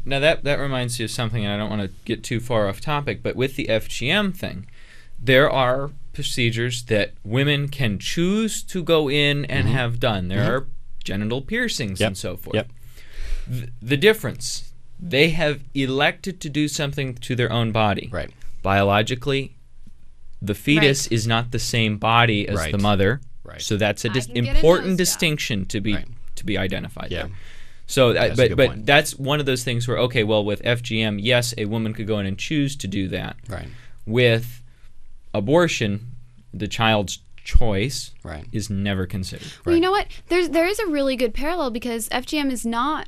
Now that reminds you of something, and I don't want to get too far off topic, but with the FGM thing, there are procedures that women can choose to go in and have done. There are genital piercings and so forth. The difference, they have elected to do something to their own body. Right. Biologically, the fetus is not the same body as the mother. Right. So that's an important distinction to be identified there. So, but that's one of those things where, okay, well, with FGM, yes, a woman could go in and choose to do that. Right. With abortion, the child's choice is never considered. Well, you know what? There is a really good parallel, because FGM is not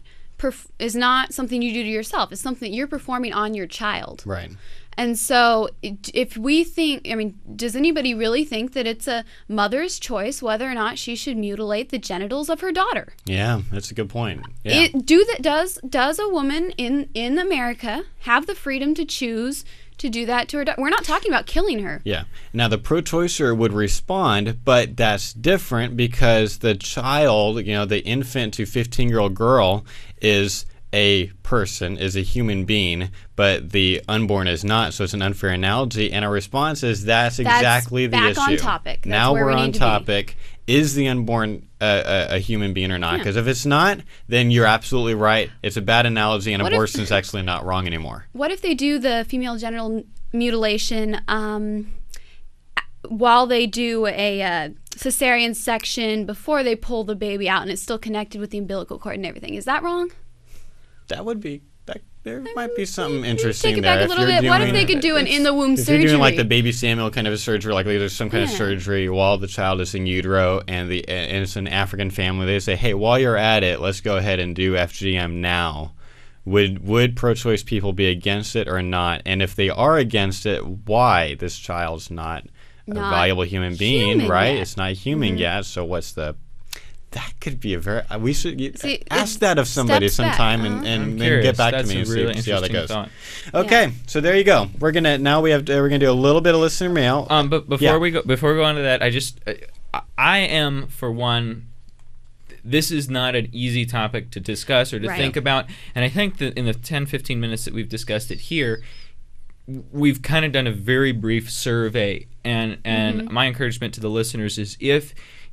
something you do to yourself. It's something that you're performing on your child. Right. And so if we think, I mean, does anybody really think that it's a mother's choice whether or not she should mutilate the genitals of her daughter? Yeah, that's a good point. Yeah. Does a woman in America have the freedom to choose to do that to her daughter? We're not talking about killing her. Yeah. Now, the pro-choicer would respond, but that's different because the child, you know, the infant to 15-year-old girl is a person, is a human being, but the unborn is not, so it's an unfair analogy. And our response is that's exactly the issue. Back on topic. That's now where we're we on need to topic. Is the unborn a human being or not? Because if it's not, then you're absolutely right. It's a bad analogy, and abortion is actually not wrong anymore. What if they do the female genital mutilation while they do a cesarean section before they pull the baby out, and it's still connected with the umbilical cord and everything? Is that wrong? That would be. There might be something interesting take it there. back a little bit. What if they could do an in-the-womb surgery? If you're doing like the baby Samuel kind of a surgery, like there's some kind of surgery while the child is in utero, and it's an African family, they say, hey, while you're at it, let's go ahead and do FGM now. Would pro-choice people be against it or not? And if they are against it, why? This child's not a valuable human being, right? It's not human yet, so what's the... That could be a very... We should ask that of somebody sometime and then get back to me and see how that goes. Thought. Okay, so there you go. We're gonna do a little bit of listener mail. But before we go on to that, I am, for one, this is not an easy topic to discuss or to think about, and I think that in the 10-15 minutes that we've discussed it here, we've kind of done a very brief survey, and my encouragement to the listeners is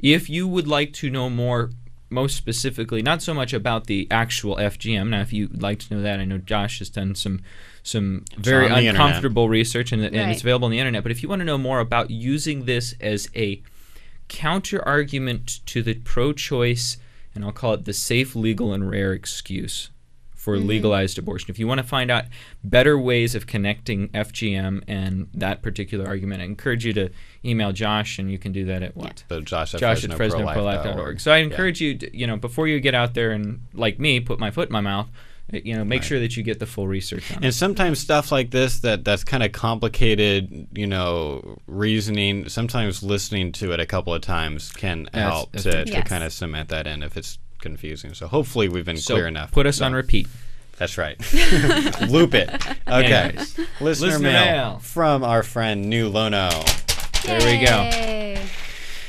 if you would like to know more, most specifically, not so much about the actual FGM. Now, if you'd like to know that, I know Josh has done some very uncomfortable research, and it's available on the internet. But if you want to know more about using this as a counter-argument to the pro-choice, and I'll call it the safe, legal, and rare excuse for legalized abortion. If you want to find out better ways of connecting FGM and that particular argument, I encourage you to email Josh, and you can do that at what? So Josh at FresnoProLife.org. So I encourage you to, before you get out there and, like me, put my foot in my mouth, make sure that you get the full research on it. And sometimes stuff like this that's kind of complicated, reasoning, sometimes listening to it a couple of times can help to kind of cement that in if it's confusing. So hopefully we've been clear enough. Put us on repeat. That's right. Loop it. Okay. Listener mail from our friend New Lono. There we go.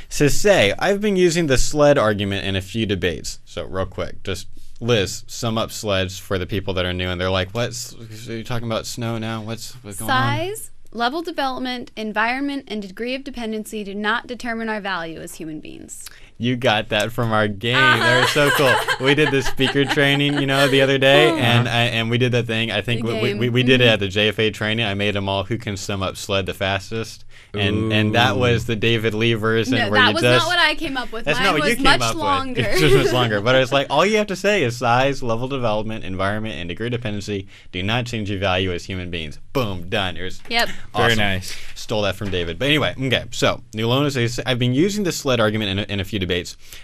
Says, I've been using the SLED argument in a few debates. So real quick, just Liz, sum up SLEDs for the people that are new and they're like, are you talking about snow now? What's going on? Size, level development, environment, and degree of dependency do not determine our value as human beings. You got that from our game. That was so cool. We did the speaker training, the other day, and we did that thing. I think we did it at the JFA training. I made them all who can sum up SLED the fastest, and that was the David Lee version. No, where that was not what I came up with. That's Mine not what was you came much up longer. with. It's just much longer. But it's like all you have to say is size, level development, environment, and degree of dependency do not change your value as human beings. Boom, done. Yep. Awesome. Very nice. Stole that from David. But anyway, okay. So Nulona says, I've been using the SLED argument in a few debates.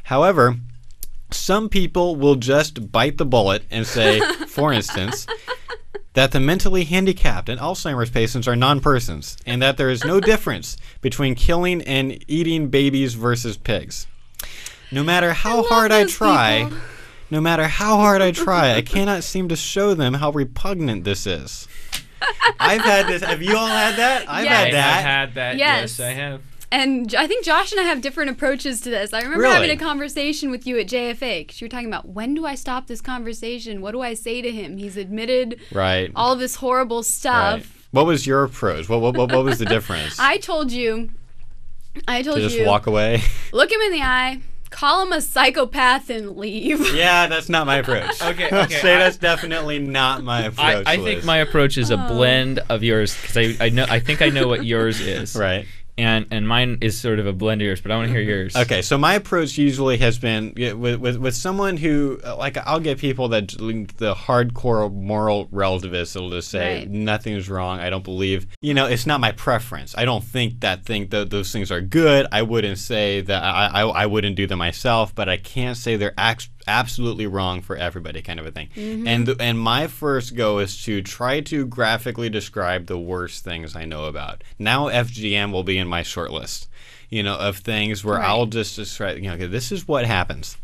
However, some people will just bite the bullet and say, for instance, that the mentally handicapped and Alzheimer's patients are non-persons, and that there is no difference between killing and eating babies versus pigs. No matter how hard I try, I cannot seem to show them how repugnant this is. I've had this. Have you all had that? I've had that. I have had that. Yes, I have. And I think Josh and I have different approaches to this. I remember having a conversation with you at JFA because you were talking about, when do I stop this conversation? What do I say to him? He's admitted all of this horrible stuff. Right. What was your approach? What was the difference? I told you to just walk away? Look him in the eye. Call him a psychopath and leave. Yeah, that's not my approach. Okay. That's definitely not my approach. I think my approach is a blend of yours, because I think I know what yours is. Right. And mine is sort of a blend of yours, but I want to hear yours. Okay, so my approach usually has been with someone who, like, I'll get people that the hardcore moral relativists will just say nothing's wrong. I don't believe, it's not my preference. I don't think those things are good. I wouldn't say that I wouldn't do them myself, but I can't say they're absolutely wrong for everybody, kind of a thing. Mm-hmm. And my first go is to try to graphically describe the worst things I know about. Now FGM will be in my short list, of things where I'll just describe, okay, this is what happens.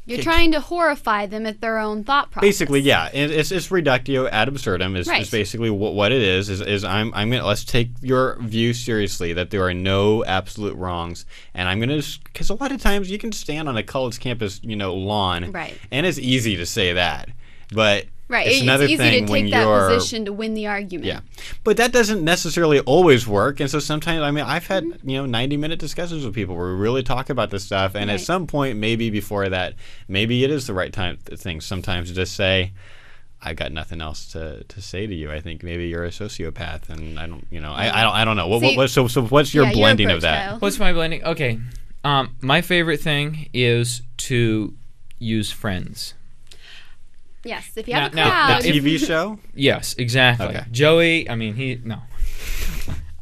You're trying to horrify them at their own thought process. Basically, yeah. It's reductio ad absurdum is basically what it is I'm gonna, let's take your view seriously, that there are no absolute wrongs, and I'm gonna, because a lot of times you can stand on a college campus, lawn, and it's easy to say that, but it's another easy thing to when take that position to win the argument. Yeah, but that doesn't necessarily always work, and so sometimes, I've had 90-minute discussions with people where we really talk about this stuff, and at some point, maybe before that, maybe it is the right thing sometimes to just say, I got nothing else to say to you. I think maybe you're a sociopath, and I don't, I don't know. So what's your blending of that? Kyle. What's my blending? Okay, my favorite thing is to use friends. Yes, if you have a crowd. The TV show? Yes, exactly. Okay. Joey,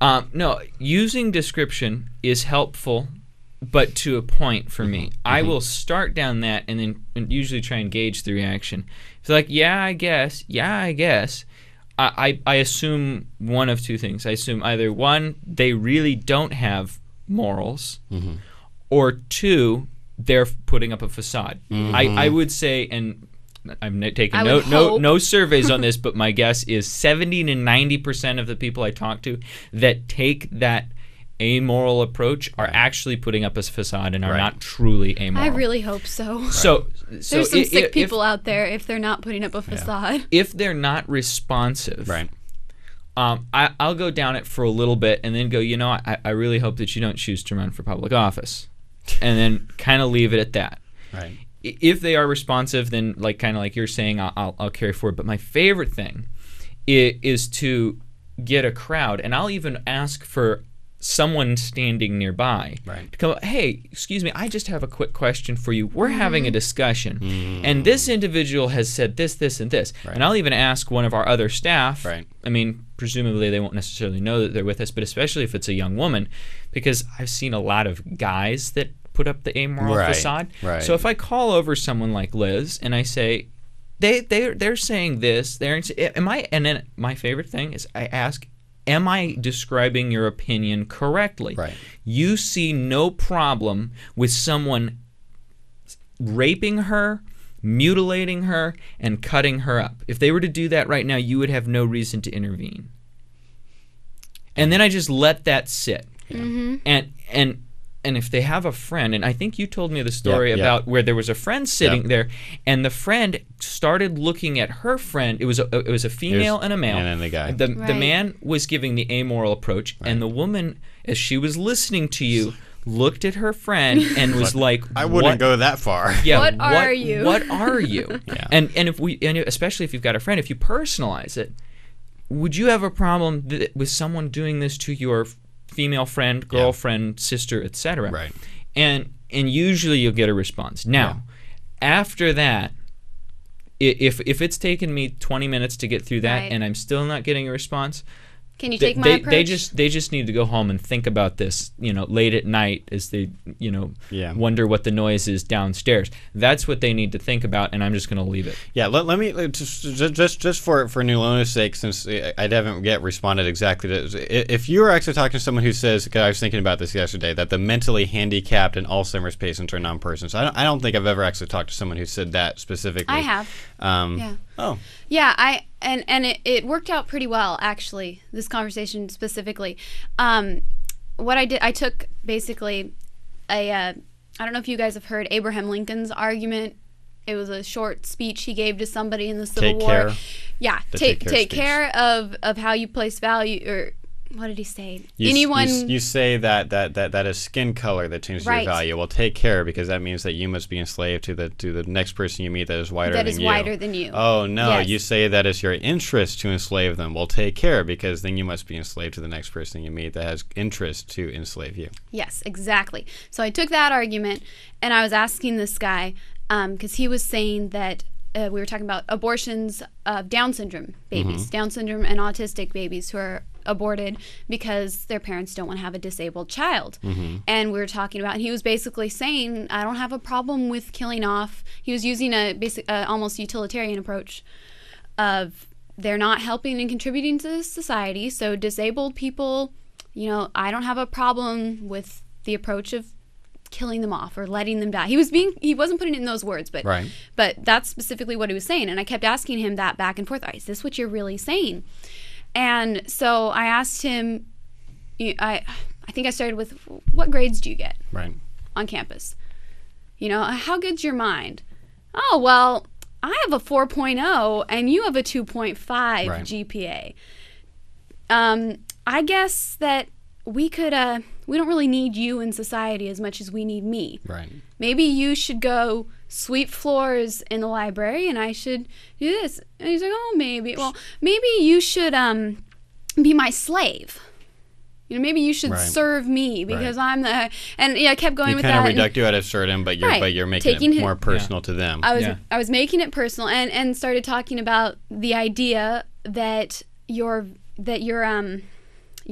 no, using description is helpful, but to a point for me. I will start down that and then usually try and gauge the reaction. It's like, I guess. I assume one of two things. I assume either one, they really don't have morals, or two, they're putting up a facade. I would say, and I'm taking no surveys on this, but my guess is 70 to 90% of the people I talk to that take that amoral approach are actually putting up a facade and are not truly amoral. I really hope so. Right. So there's some sick people out there if they're not putting up a facade. If they're not responsive, I'll go down it for a little bit and then go, I really hope that you don't choose to run for public office, and then kind of leave it at that. Right. If they are responsive, then kind of like you're saying, I'll carry forward. But my favorite thing is to get a crowd, and I'll even ask for someone standing nearby to come, hey, excuse me, I just have a quick question for you. We're having a discussion, and this individual has said this, this, and this. And I'll even ask one of our other staff. Presumably they won't necessarily know that they're with us, but especially if it's a young woman, because I've seen a lot of guys that put up the amoral facade. So if I call over someone like Liz and I say, they're saying this, and then my favorite thing is I ask, am I describing your opinion correctly? You see no problem with someone raping her, mutilating her, and cutting her up. If they were to do that right now, you would have no reason to intervene. And then I just let that sit. And if they have a friend, and I think you told me the story about where there was a friend sitting there, and the friend started looking at her friend. It was a female and a male. And then the guy. The man was giving the amoral approach, and the woman, as she was listening to you, looked at her friend and was like, I wouldn't go that far. Yeah, what are you? What are you? And especially if you've got a friend, if you personalize it, would you have a problem with someone doing this to your female friend, girlfriend, sister, etc.? And usually you'll get a response. Now, after that, if it's taken me 20 minutes to get through that and I'm still not getting a response, can you take my approach? They just need to go home and think about this, late at night as they, wonder what the noise is downstairs. That's what they need to think about, and I'm just going to leave it. Yeah, let me just for Nulona's sake, since I haven't yet responded exactly to this. If you were actually talking to someone who says, because I was thinking about this yesterday, that the mentally handicapped and Alzheimer's patients are non-persons. I don't think I've ever actually talked to someone who said that specifically. I have. Oh. Yeah, and it worked out pretty well, actually, this conversation specifically. what I did, I took basically I don't know if you guys have heard Abraham Lincoln's argument. It was a short speech he gave to somebody in the Civil War. Yeah, take care of how you place value, or what did he say? You say that a skin color that changes your value. Well, take care, because that means that you must be enslaved to the next person you meet that is whiter than you. Oh no, you say that it's your interest to enslave them. Well, take care, because then you must be enslaved to the next person you meet that has interest to enslave you. Yes, exactly. So I took that argument and I was asking this guy, because he was saying that we were talking about abortions of Down syndrome babies, Down syndrome and autistic babies who are aborted because their parents don't want to have a disabled child. And we were talking about, and he was basically saying, I don't have a problem with killing off. He was using a basic, almost utilitarian approach of they're not helping and contributing to society. So disabled people, you know, I don't have a problem with the approach of killing them off or letting them die. He wasn't putting it in those words, but that's specifically what he was saying. And I kept asking him that back and forth. Is this what you're really saying? And so I asked him, I think I started with, what grades do you get on campus? You know, how good's your mind? Oh, well, I have a 4.0 and you have a 2.5 GPA. I guess that we don't really need you in society as much as we need me. Maybe you should go sweep floors in the library and I should do this. And he's like, oh, maybe. Well, maybe you should be my slave. You know, maybe you should serve me because I'm the... And I kept going with that. You kind of reduct you ad absurdum, but you're making it more personal to them. I was making it personal and started talking about the idea that your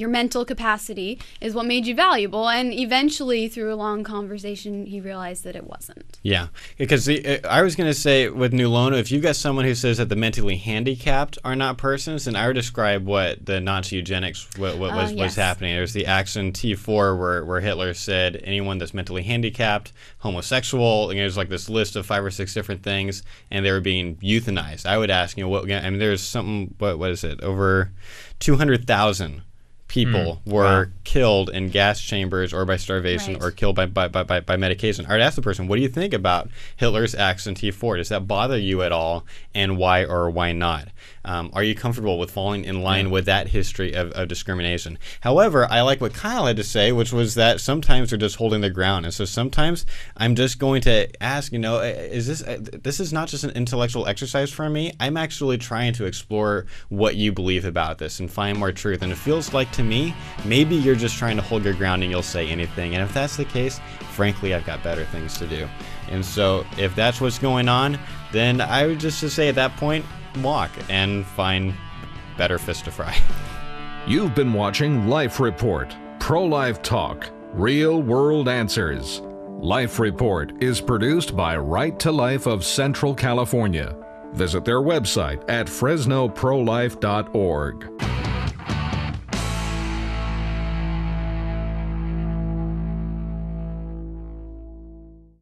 mental capacity is what made you valuable, and eventually through a long conversation he realized that it wasn't. Yeah, because I was going to say with Nulono, if you've got someone who says that the mentally handicapped are not persons, then I would describe what the Nazi eugenics was happening. There's the Action T4 where Hitler said anyone that's mentally handicapped, homosexual, and there's like this list of 5 or 6 different things, and they were being euthanized. I would ask, there's something, what is it, over 200,000 people were killed in gas chambers or by starvation or killed by medication. I would ask the person, what do you think about Hitler's Action T4? Does that bother you at all, and why or why not? Are you comfortable with falling in line with that history of discrimination? However, I like what Kyle had to say, which was that sometimes they're just holding their ground. And so sometimes I'm just going to ask, is this is not just an intellectual exercise for me. I'm actually trying to explore what you believe about this and find more truth. And it feels like to me, maybe you're just trying to hold your ground and you'll say anything. And if that's the case, frankly, I've got better things to do. And so if that's what's going on, then I would just say at that point, walk and find better fish to fry. You've been watching Life Report, pro-life talk, real world answers. Life Report is produced by Right to Life of Central California. Visit their website at fresnoprolife.org.